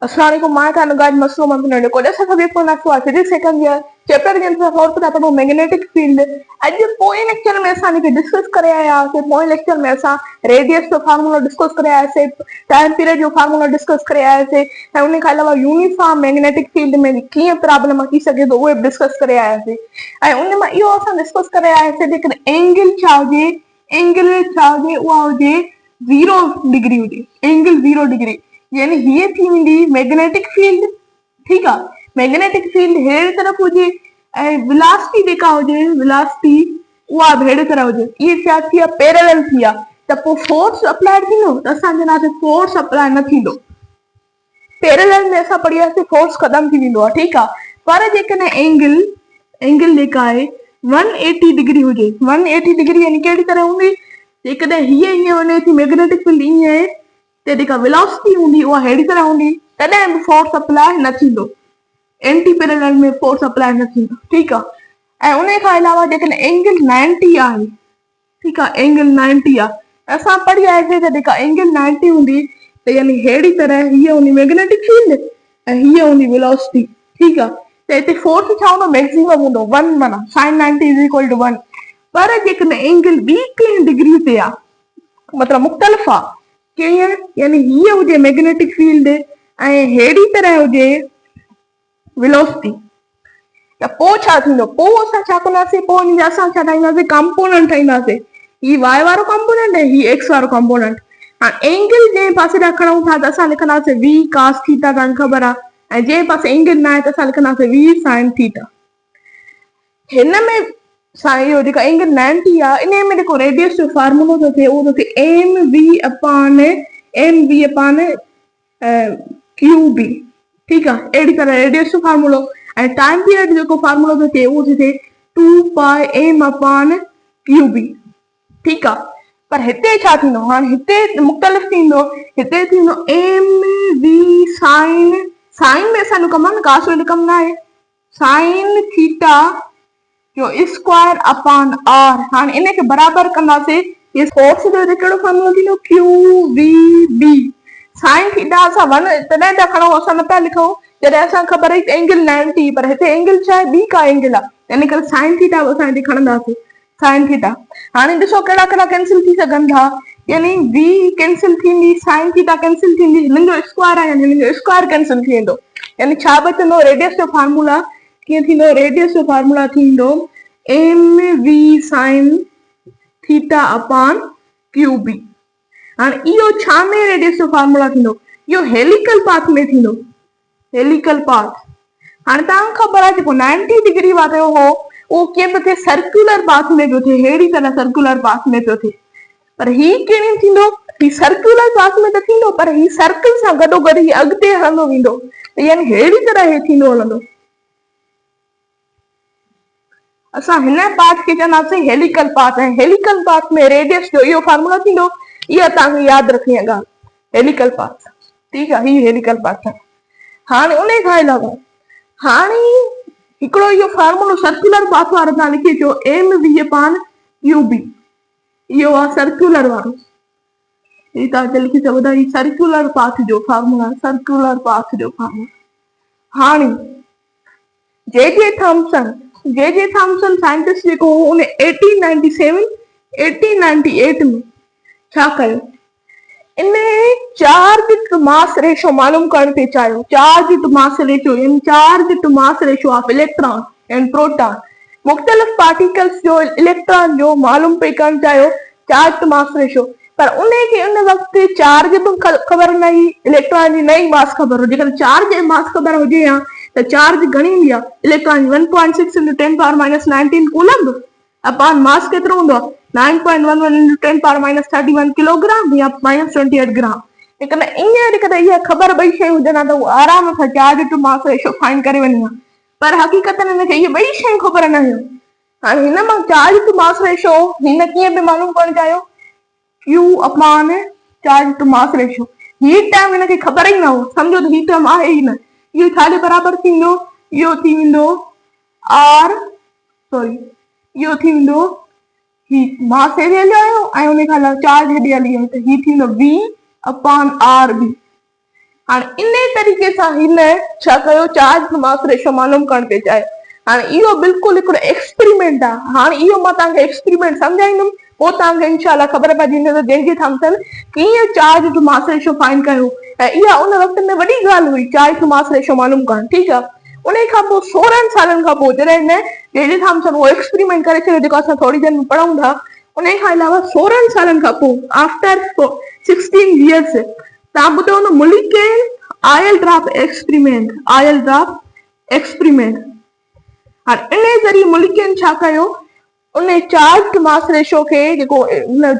अस्सलामुअलैकुम मां का नगाज मसलो मम्मी को जैसा सभी को ना तो फिजिक्स सेकंड ईयर चैप्टर के अंदर और पता तो मैग्नेटिक फील्ड आज पोइ लेक्चर में असा ने डिस्कस करे आया से पोइ लेक्चर में असा रेडियस जो फार्मूला डिस्कस करे आया से टाइम पीरियड जो फार्मूला डिस्कस करे आया से उन के अलावा यूनिफॉर्म मैग्नेटिक फील्ड में कीअं प्रॉब्लम अची सके तो वो डिस्कस करे आया से उन में यो असा डिस्कस करे आया से जे एंगल छा हुजे उहा हुजे 0 डिग्री हुजे एंगल 0 डिग्री यानी ये थी वेंदी मैग्नेटिक फील्ड ठीक है मैग्नेटिक फील्ड हेड़ तरफ हुजे वेलोसिटी जेका हुजे वेलोसिटी उहा हेड़ तरफ हुजे ये छा थी पैरेलल थी त पो फोर्स अप्लाई थींदो त असां जे नाते फोर्स अप्लाई न थींदो पैरेलल में असां पढ़ियासीं फोर्स खत्म थी वेंदो आहे ठीक आहे पर जेकॾहिं एंगल जेका आहे 180 डिग्री हुजे 180 डिग्री यानी कहिड़ी तरह हूंदी जेकॾहिं हीअं वञे थी मैग्नेटिक फील्ड ईअं आहे त जेका वेलोसिटी हूंदी उहा अहिड़ी तरह हूंदी तॾहिं बि फोर्स अप्लाई न थींदो एंटी पैरेलल में फोर्स अप्लाई न थींदो ठीकु आहे ऐं उन खां अलावा जेकॾहिं एंगल 90 आहे ठीकु आहे एंगल 90 आहे असां पढ़ी आयासीं त जेका एंगल 90 हूंदी त यानी अहिड़ी तरह हीअ हूंदी मैग्नेटिक फील्ड ऐं हीअ हूंदी वेलोसिटी ठीकु आहे त हिते फोर्स छा हूंदो मैक्सिमम हूंदो 1 माना sin 90 = 1 पर जेकॾहिं एंगल ॿी कंहिं डिग्री ते आहे मतिलबु मुख़्तलिफ़ आहे कीअं यानी हीअ हुजे मैग्नेटिक फील्ड ऐं अहिड़ी तरह हुजे वेलोसिटी त पोइ छा थींदो पोइ असां छा कंदासीं पोइ हिन जा असां छा ठाहींदासीं कंपोनेंट ठाहींदासीं ही y वारो कंपोनेंट ऐं ही x वारो कंपोनेंट हाणे एंगल जंहिं पासे ॾांहुं खणूं था त असां लिखंदासीं v cos थीटा तव्हांखे ख़बर आहे ऐं जंहिं पासे एंगल न आहे त असां लिखंदासीं v sin थीटा हिन में इहो जेका एंगल 90 आहे इन में जेको रेडियस जो फार्मूलो थो थिए उहो थो थिए mv अपान qb ठीकु आहे अहिड़ी तरह रेडियस जो फार्मूलो ऐं टाइम पीरियड जेको फार्मूलो थो थिए उहो थो थिए 2πm अपान qb ठीकु आहे पर हिते छा थींदो हाणे हिते मुख़्तलिफ़ थींदो हिते थींदो mv साइन में असांजो कमु आहे न कासो जो कमु न आहे साइन थीटा जो स्क्वायर अपान आर हाणे इन खे बराबर कंदासीं ये फोर्स जो कहिड़ो फार्मूलो थींदो QVB साइन थीटा असां वन तॾहिं था खणूं असां न पिया लिखूं जॾहिं असां ख़बर आहे एंगल 90 पर हिते एंगल छा आहे ॿी का एंगल आहे इन करे साइन थीटा असां हिते खणंदासीं साइन थीटा हाणे ॾिसो कहिड़ा कहिड़ा कैंसिल थी सघनि था यानी v कैंसिल थींदी साइन थीटा कैंसिल थींदी हिननि जो स्क्वायर आहे यानी हिननि जो स्क्वायर कैंसिल थी वेंदो यानी छा बचंदो रेडियस जो फार्मूला कीअं थींदो रेडियस जो फार्मूला थींदो mv sin theta upon qb हाणे इहो छा में रेडियस जो फार्मूला थींदो इहो हेलिकल पाथ में थींदो हेलिकल पाथ हाणे तव्हांखे ख़बर आहे जेको 90 डिग्री वारो हो उहो कीअं पियो थिए सर्कुलर पाथ में पियो थिए अहिड़ी तरह सर्कुलर पाथ में पियो थिए पर ही कीअं थींदो ही सर्कुलर पाथ में त थींदो पर ही सर्कल सां गॾोगॾु ही अॻिते हलंदो वेंदो यानी अहिड़ी तरह हे थींदो हलंदो असां हिन पाथ खे चवंदासीं हेलिकल पाथ ऐं हेलिकल पाथ में रेडियस जो इहो फार्मूला थींदो इहा तव्हांखे यादि रखणी आहे ॻाल्हि हेलिकल पाथ ठीकु आहे ही हेलिकल पाथ आहे हाणे उन खां अलावा हाणे हिकिड़ो इहो फार्मूलो सर्कुलर पाथ वारो तव्हां लिखी अचो mv अपान qb इहो आहे सर्कुलर वारो ही तव्हां लिखी सघो था ही सर्कुलर पाथ जो फार्मूला सर्कुलर पाथ जो फार्मूला हाणे जे थॉमसन साइंटिस्ट जेको हो उन 1898 में छा कयो in charge to mass ratio मालूम करण ते चाहियो चार्ज टू मास रेशो यानी charge to mass ratio of electron and proton मुख़्तलिफ़ पार्टिकल्स जो इलेक्ट्रॉन जो मालूम पे करण चाहियो चार्ज टू मास रेशो पर उन खे उन वक़्तु चार्ज बि ख़बर न हुई इलेक्ट्रॉन जी नई मास ख़बर हो जेकॾहिं चार्ज ऐं मास ख़बर हुजे हा त चार्ज घणी हूंदी आहे इलेक्ट्रॉन 1.6 × 10⁻19 कूलम अपान मास केतिरो हूंदो आहे 9.11 × 10⁻31 किलोग्राम या -28 ग्राम जेकॾहिं ईअं जेकॾहिं इहा ख़बर ॿई शयूं हुजनि हा त उहो आराम सां charge to mass ratio find करे वञे हा पर हक़ीक़त में हिनखे इहे ॿई शयूं ख़बर न हुयूं हाणे हिन मां चार्ज टू मास रेशो हिन कीअं बि मालूम करणु चाहियो Q upon charge to mass ratio ही टाइम हिनखे ख़बर ई न हो सम्झो त ही टर्म आहे ई न इहो छाजे बराबरि थींदो इहो थी वेंदो इहो थी वेंदो ही मास हेॾे हलियो आयो ऐं उन खां अलावा चार्ज हेॾे हली वियो त ही थींदो v अपान rb हाणे इन तरीक़े सां हिन छा कयो चार्ज मास रेशो मालूम करण थी चाहे। हाणे इहो बिल्कुलु हिकिड़ो एक्सपेरिमेंट आहे। हाणे इहो मां तव्हांखे एक्सपेरिमेंट सम्झाईंदुमि, पोइ तव्हांखे इनशाला ख़बर पइजी वेंदी त जेंजी थॉम्सन कीअं charge to mass ratio find कयो। ऐं इहा उन वक़्त में वॾी ॻाल्हि हुई चार्ज टू मास रेशो मालूम करणु। ठीकु आहे। उन खां पोइ 16 सालनि खां पोइ जॾहिं हिन जेंजी थॉम्सन उहो एक्सपेरिमेंट करे छॾियो जेको असां थोरी देरि में पढ़ूं था, उन खां अलावा 16 सालनि खां पोइ आफ्टर 16 years तव्हां ॿुधो न मुलिकेन आयल ड्रॉप एक्सपेरिमेंट, आयल ड्रॉप एक्सपेरिमेंट। हाणे इन ज़रिए मुलिकेन छा कयो, उन चार्ज मास रेशो खे जेको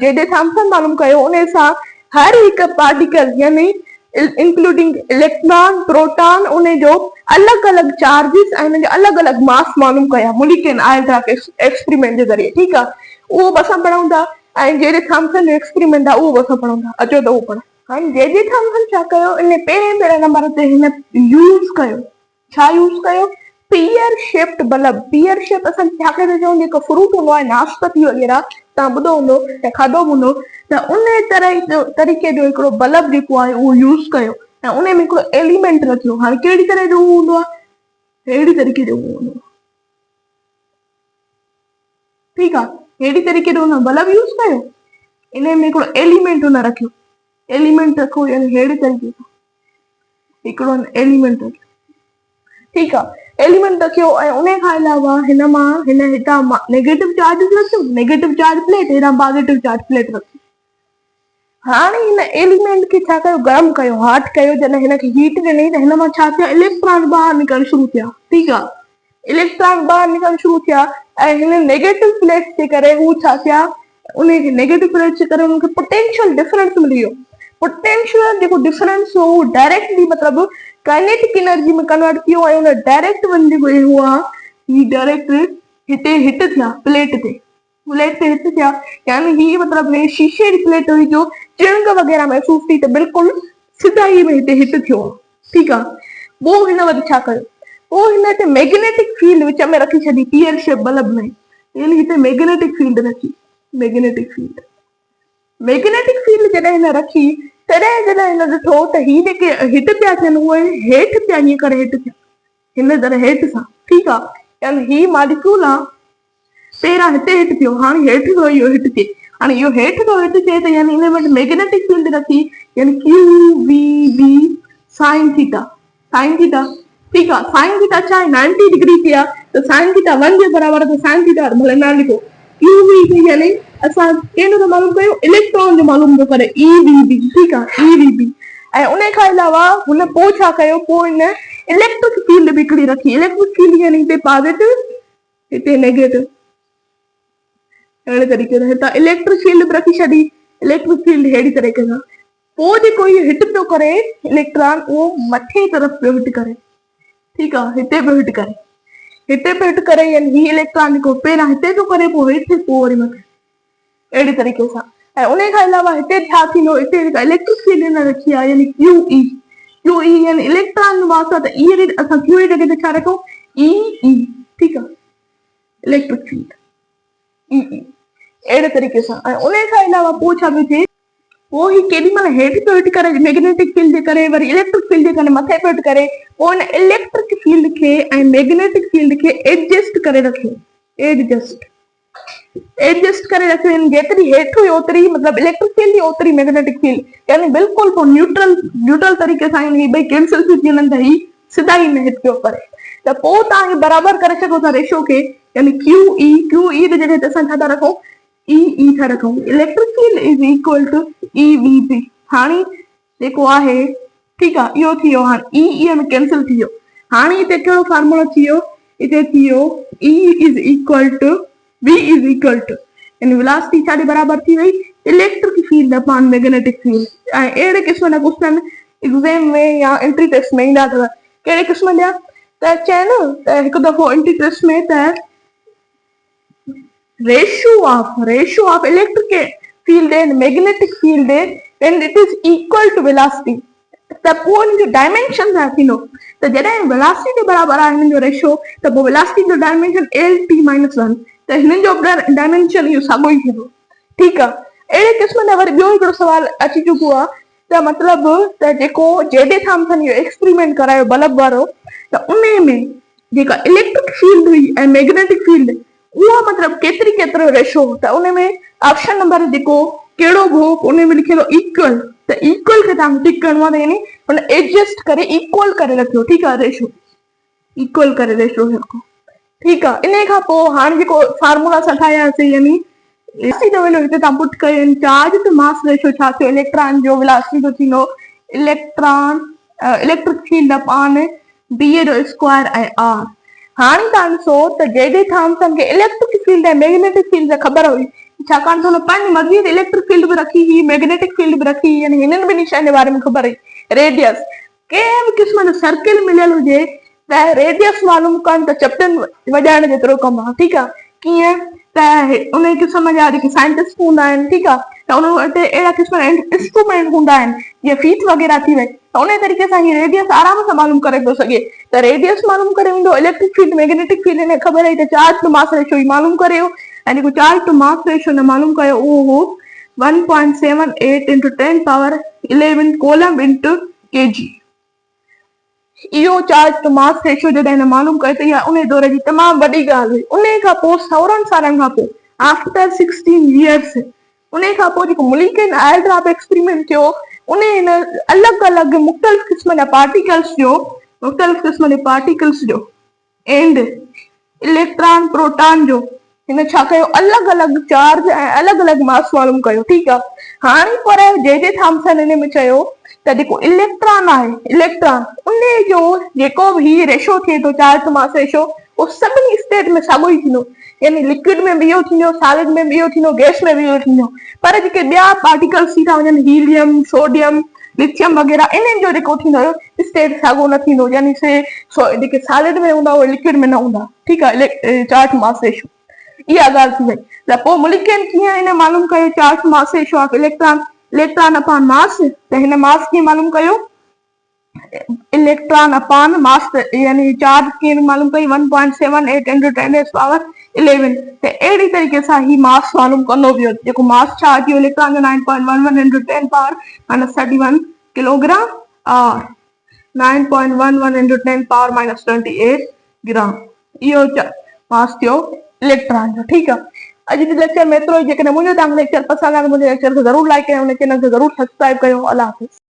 जेडे थॉम्सन मालूम कयो, उन सां हर हिकु पार्टिकल यानी इंक्लूडिंग इलेक्ट्रॉन प्रोटॉन उन जो अलॻि अलॻि चार्जिस ऐं उन जो अलॻि अलॻि मास मालूम कया मुलिकेन आयल ड्रॉप एक्सपेरिमेंट जे ज़रिए। ठीकु आहे। उहो बि असां पढ़ूं था ऐं जेडे थॉम्सन जो एक्सपेरिमेंट आहे उहो बि असां पढ़ूं था। अचो त उहो पढ़। हाणे जेडे थॉम्सन छा कयो, इन पहिरें नंबर ते हिन यूज़ कयो, छा यूज़ कयो, peer shaped bulb. Peer shape असां छा करे चऊं, जेको फ्रूट हूंदो आहे नाशपती वग़ैरह तव्हां ॿुधो हूंदो या खाधो हूंदो, त उन तरीक़े जो हिकिड़ो बल्ब जेको आहे उहो यूज़ कयो ऐं उन में हिकिड़ो एलिमेंट रखियो। हाणे कहिड़ी तरह जो हूंदो आहे, अहिड़ी तरीक़े जो हूंदो आहे। ठीकु आहे। अहिड़ी तरीक़े जो हुन बल्ब यूज़ कयो, इन में हिकिड़ो एलिमेंट हुन रखियो, एलिमेंट रखो यानी अहिड़े तरीक़े सां हिकिड़ो एलिमेंट रखियो। ठीकु आहे। एलिमेंट रखियो ऐं उन खां अलावा हिन मां हिन हितां नेगेटिव चार्ज रखियो, नेगेटिव चार्ज प्लेट, हेॾां पॉजिटिव चार्ज प्लेट रखियो। हाणे हिन एलिमेंट खे छा कयो, गरम कयो, हॉट कयो। जॾहिं हिनखे हीट ॾिनी त हिन मां छा थिया, इलेक्ट्रॉन ॿाहिरि निकिरणु शुरू थिया। ठीकु आहे। इलेक्ट्रॉन ॿाहिरि निकिरणु शुरू थिया ऐं हिन नेगेटिव प्लेट जे करे हू छा थिया, उन नेगेटिव प्लेट जे करे उनखे पोटेंशियल डिफरेंस मिली वियो। पोटेंशियल जेको डिफरेंस हो डायरेक्टली मतिलबु काइनेटिक एनर्जी में कन्वर्ट कियो ऐं उन डायरेक्ट वञी हुआ ही डायरेक्ट हिते हिट थिया प्लेट ते, प्लेट ते हिट थिया। यानी ही मतिलबु हे शीशे जी प्लेट हुई जो चिणग वग़ैरह महसूस थी त बिल्कुलु सिधाई में हिते हिट थियो। ठीकु आहे। पोइ हिन वरी छा कयो, पोइ हिन हिते मैग्नेटिक फील्ड विच में रखी छॾी पीयर शेप बल्ब में, यानी हिते मैग्नेटिक फील्ड रखी, मैग्नेटिक फील्ड। मैग्नेटिक फील्ड जॾहिं हिन रखी तॾहिं जॾहिं हिन ॾिठो त ही जेके हिट पिया थियनि उहे हेठि पिया ईअं करे हिट थिया, हिन तरह हेठि सां। ठीकु आहे। यानी ही मॉलिक्यूल आहे, पहिरां हिते हिट थियो, हाणे हेठि थो इहो हिट थिए। हाणे इहो हेठि थो हिट थिए त यानी हिन वटि मैग्नेटिक फील्ड रखी, यानी q v B sine theta, sine theta. ठीकु आहे। साइन थीटा छा आहे, 90 डिग्री थी आहे त साइन थीटा 1 जे बराबरि आहे, त साइन थीटा भले न लिखो। क्यू वी यानी असां कहिड़ो थो मालूम कयूं, इलेक्ट्रॉन जो मालूम थो करे, ई वी बी। ठीकु आहे। E v B. ऐं उन खां अलावा हुन पोइ छा कयो, पोइ हिन इलेक्ट्रिक फील्ड बि हिकिड़ी रखी। इलेक्ट्रिक फील्ड यानी हिते पॉजिटिव हिते नेगेटिव, अहिड़े तरीक़े सां हितां इलेक्ट्रिक फील्ड बि रखी छॾी। इलेक्ट्रिक फील्ड अहिड़ी तरीक़े सां पोइ जेको इहो हिट पियो करे इलेक्ट्रॉन, उहो मथे तरफ़ पियो हिट करे। ठीकु आहे। हिते पियो हिट करे, हिते पियो हिट करे, यानी ही इलेक्ट्रॉन जेको पहिरां हिते पियो करे पोइ हेठि पोइ वरी मथे, अहिड़ी तरीक़े सां। ऐं उन खां अलावा हिते छा थींदो, हिते जेका इलेक्ट्रिक फील्ड हिन रखी आहे यानी क्यू ई, क्यू ई यानी इलेक्ट्रॉन जो मास आहे त ई असां क्यू ई जॻह ते छा रखूं, ई ई। ठीकु आहे। इलेक्ट्रिक फील्ड ई ई, अहिड़े तरीक़े सां। ऐं उन खां अलावा पोइ छा पियो थिए, पोइ ही केॾी महिल हेठि पियो हिट करे मैग्नेटिक फील्ड जे करे, वरी इलेक्ट्रिक फील्ड जे करे मथे पियो हिट करे, पोइ हिन इलेक्ट्रिक फील्ड खे ऐं मैग्नेटिक फील्ड खे एडजस्ट करे रखियो, एडजस्ट करे रखियो। जेतिरी हेठि हुई ओतिरी मतिलबु इलेक्ट्रिक फील्ड ओतिरी मैग्नेटिक फील्ड, यानी बिल्कुलु पोइ न्यूट्रल तरीक़े सां ही ॿई कैंसिल थी वञनि त ही सिधाई में हिट पियो करे। त पोइ तव्हां बराबरि करे सघो था रेशो खे, यानी क्यू ई जी जॻह ते असां छा था रखूं, ई ई था रखूं। Electric field is equal to E v B. हाणे जेको आहे, ठीकु आहे, इहो थी वियो। हाणे ई में कैंसिल थी वियो। हाणे हिते कहिड़ो फार्मूला थी वियो, हिते थी वियो E is equal to v is equal to, यानी वेलोसिटी छा जे बराबरि थी वई, electric field upon magnetic field. ऐं अहिड़े क़िस्म जा क्वेश्चन एग्ज़ाम में या एंट्री टेस्ट में ईंदा अथव। कहिड़े क़िस्म जा, त चइनि त हिकु दफ़ो एंट्री टेस्ट में त ratio of electric field and magnetic field when it is equal to velocity, त पोइ हिन जो डायमेंशन छा थींदो, त जॾहिं वेलोसिटी जे बराबरि आहे हिननि जो रेशियो, त पोइ वेलोसिटी जो डायमेंशन एल टी माइनस 1, त हिननि जो डायमेंशन इहो साॻियो ई थींदो। ठीकु आहे। अहिड़े क़िस्म जा वरी ॿियो हिकिड़ो सवाल अची चुको आहे, त मतलब त जेको जेडे थॉम्सन जो एक्सपेरिमेंट करायो बल्ब वारो, त उन में जेका इलेक्ट्रिक फील्ड हुई ऐं मैग्नेटिक फील्ड, उहो मतलब केतिरो रेशो, त उन में ऑप्शन नंबर जेको कहिड़ो हो उन में लिखियलु इक्वल, त इक्वल खे तव्हांखे टिक करिणो आहे, यानी हुन एडजस्ट करे इक्वल करे रखियो, ठीकु आहे, रेशो इक्वल करे रेशो रखो, ठीकु आहे। इन खां पोइ हाणे जेको फार्मूला असां ठाहियासीं, यानी एसी जो वैल्यू हिते तव्हां पुट कयो, चार्ज टू मास रेशो छा थियो, इलेक्ट्रॉन जो वेलोसिटी जो थींदो electron electric field upon B जो स्क्वायर ऐं आर। हाणे तव्हां ॾिसो त जेडे थॉम्सन खे इलेक्ट्रिक फील्ड ऐं मैग्नेटिक फील्ड ख़बर हुई, छाकाणि त हुन पंहिंजी मर्ज़ी ते इलेक्ट्रिक फील्ड बि रखी हुई, मैग्नेटिक फील्ड बि रखी, यानी हिननि ॿिन्ही शयुनि जे बारे में ख़बर हुई। रेडियस कंहिं बि क़िस्म जो सर्किल मिलियल हुजे त रेडियस मालूम कनि त चपटन वॼाइण जेतिरो कमु आहे, ठीकु आहे। कीअं त उन क़िस्म जा जेके साइंटिस्ट हूंदा आहिनि, ठीकु आहे, त उन वटि अहिड़ा क़िस्म जा इंस्ट्रूमेंट हूंदा आहिनि, जीअं फीट वग़ैरह थी वई, त उन तरीक़े सां हीअ रेडियस आराम सां मालूम करे थो सघे। त रेडियस मालूम करे वेंदो, इलेक्ट्रिक फील्ड मैग्नेटिक फील्ड हिन ख़बर हुई त चार्ज टू मास रेशो ई मालूम करे, ऐं जेको चार्ज टू मास रेशो न मालूम कयो उहो हो 1.78 into 10 power 11 कोलम इंटू केजी। इहो चार्ज टू मास रेशो जॾहिं हिन मालूम कयो त इहा उन दौर जी तमामु वॾी ॻाल्हि हुई। उन खां पोइ 16 सालनि खां पोइ आफ्टर 16 years उन खां पोइ जेको मुल्किन आयल ड्रॉप एक्सपेरिमेंट थियो, उन हिन अलॻि अलॻि मुख़्तलिफ़ क़िस्म जा पार्टिकल्स जो एंड इलेक्ट्रॉन प्रोटॉन जो हिन छा कयो, अलॻि अलॻि चार्ज ऐं अलॻि अलॻि मास मालूम कयो, ठीकु आहे। हाणे पर जे थॉम्सन हिन में चयो त जेको इलेक्ट्रॉन आहे, इलेक्ट्रॉन उन जो जेको बि रेशो थिए थो, चार्ज टू मास रेशो, उहो सभिनी स्टेट में साॻियो ई थींदो, यानी लिक्विड में बि इहो थींदो, सॉलिड में बि इहो थींदो, गैस में बि इहो थींदो। पर जेके ॿिया पार्टिकल्स थी था वञनि, हीलियम, सोडियम, लिथियम वग़ैरह, इन्हनि जो जेको थींदो स्टेट साॻियो न थींदो, यानी से जेके सॉलिड में हूंदा उहे लिक्विड में न हूंदा, ठीकु आहे। चार्ज टू मास रेशो इहा ॻाल्हि थी वई। त पोइ मुल्किन कीअं हिन मालूम कयो charge to mass ratio of electron upon mass, त हिन मास कीअं मालूम कयो, इलेक्ट्रॉन अपॉन मास, यानी चार्ज कीअं मालूम कई 1.78 into 10 power 11। त अहिड़ी तरीक़े सां ही मास मालूम कंदो वियो, जेको मास छा अची वियो इलेक्ट्रॉन जो 9.11 into 10 power -31 किलोग्राम और 9.11 into 10 power -28 ग्राम, इहो मास थियो इलेक्ट्रॉन जो, ठीकु आहे। अॼु जे लेक्चर में एतिरो ई। जेकॾहिं मुंहिंजो तव्हांखे लेक्चर पसंदि आहे त मुंहिंजे लेक्चर खे ज़रूरु लाइक कयो, उन चैनल खे ज़रूरु सब्सक्राइब कयो। अल्लाह हाफ़िज़।